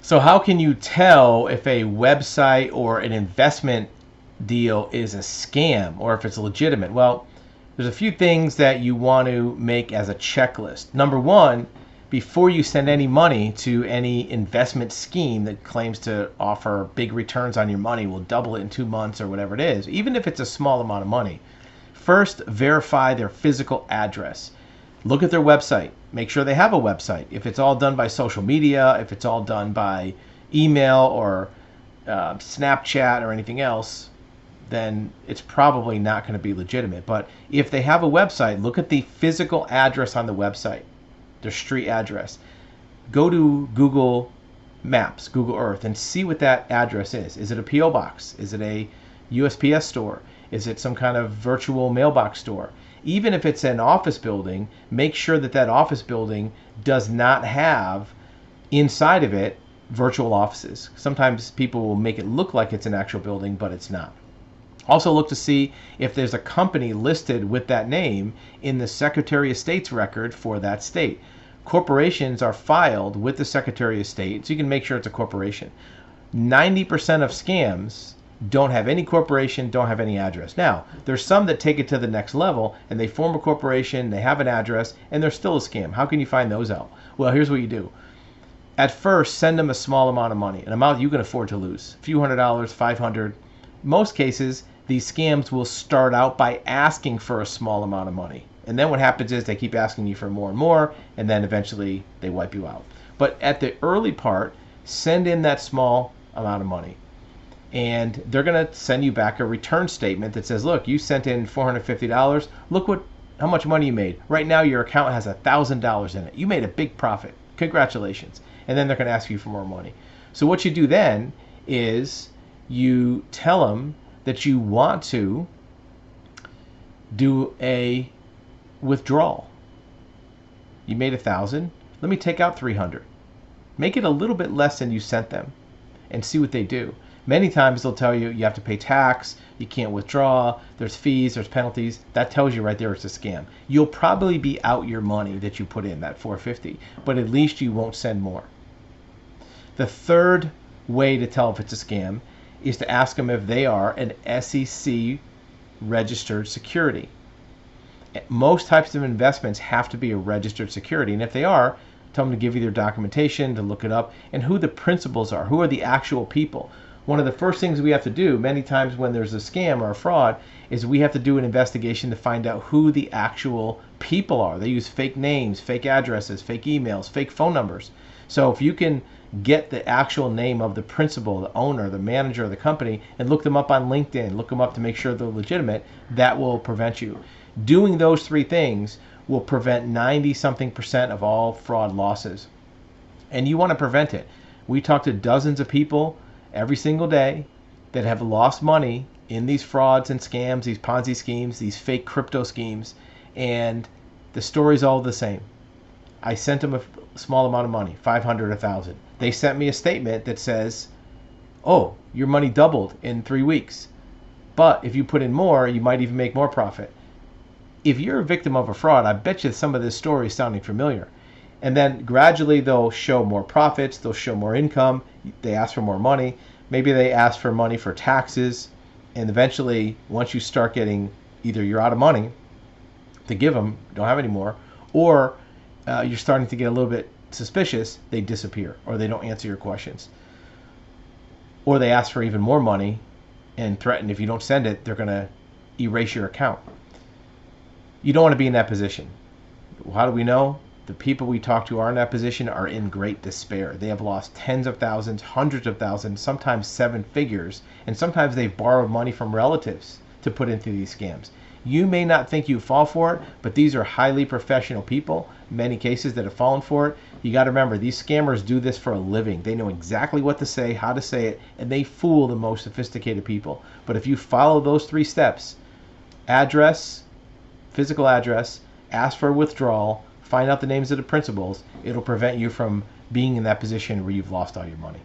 So how can you tell if a website or an investment deal is a scam or if it's legitimate? Well, there's a few things that you want to make as a checklist. Number one, before you send any money to any investment scheme that claims to offer big returns on your money, will double it in 2 months or whatever it is, even if it's a small amount of money, first verify their physical address. Look at their website. Make sure they have a website. If it's all done by social media, if it's all done by email or Snapchat or anything else, then it's probably not going to be legitimate. But if they have a website, look at the physical address on the website, their street address. Go to Google Maps, Google Earth, and see what that address is. Is it a P.O. box? Is it a USPS store? Is it some kind of virtual mailbox store? Even if it's an office building, make sure that that office building does not have inside of it virtual offices. Sometimes people will make it look like it's an actual building, but it's not. Also look to see if there's a company listed with that name in the Secretary of State's record for that state. Corporations are filed with the Secretary of State, so you can make sure it's a corporation. 90% of scams don't have any corporation, don't have any address. Now, there's some that take it to the next level and they form a corporation, they have an address, and they're still a scam. How can you find those out? Well, here's what you do. At first, send them a small amount of money, an amount you can afford to lose. A few $100s, 500. Most cases, these scams will start out by asking for a small amount of money. And then what happens is they keep asking you for more and more, and then eventually they wipe you out. But at the early part, send in that small amount of money. And they're going to send you back a return statement that says, look, you sent in $450. Look how much money you made. Right now your account has $1,000 in it. You made a big profit. Congratulations. And then they're going to ask you for more money. So what you do then is you tell them that you want to do a withdrawal. You made 1,000. Let me take out 300. Make it a little bit less than you sent them and see what they do. Many times they'll tell you you have to pay tax, you can't withdraw, there's fees, there's penalties. That tells you right there it's a scam. You'll probably be out your money that you put in, that $450, but at least you won't send more. The third way to tell if it's a scam is to ask them if they are an SEC registered security. Most types of investments have to be a registered security, and if they are, tell them to give you their documentation, to look it up, and who the principals are, who are the actual people. One of the first things we have to do many times when there's a scam or a fraud is we have to do an investigation to find out who the actual people are. They use fake names, fake addresses, fake emails, fake phone numbers. So if you can get the actual name of the principal, the owner, the manager of the company, and look them up on LinkedIn, look them up to make sure they're legitimate, that will prevent you. Doing those three things will prevent 90-something% of all fraud losses. And you want to prevent it. We talk to dozens of people every single day that have lost money in these frauds and scams, these Ponzi schemes, these fake crypto schemes, and the story's all the same. I sent them a small amount of money, 500, 1,000. They sent me a statement that says, oh, your money doubled in 3 weeks. But if you put in more, you might even make more profit. If you're a victim of a fraud, I bet you some of this story is sounding familiar. And then gradually they'll show more profits, they'll show more income, they ask for more money, maybe they ask for money for taxes, and eventually once you start getting, either you're out of money to give them, don't have any more, or you're starting to get a little bit suspicious, they disappear, or they don't answer your questions. Or they ask for even more money and threaten if you don't send it, they're going to erase your account. You don't want to be in that position. How do we know? The people we talk to are in that position are in great despair. They have lost tens of thousands, hundreds of thousands, sometimes 7 figures, and sometimes they've borrowed money from relatives to put into these scams. You may not think you fall for it, but these are highly professional people, in many cases, that have fallen for it. You got to remember, these scammers do this for a living. They know exactly what to say, how to say it, and they fool the most sophisticated people. But if you follow those 3 steps, address, physical address, ask for a withdrawal, find out the names of the principals, it'll prevent you from being in that position where you've lost all your money.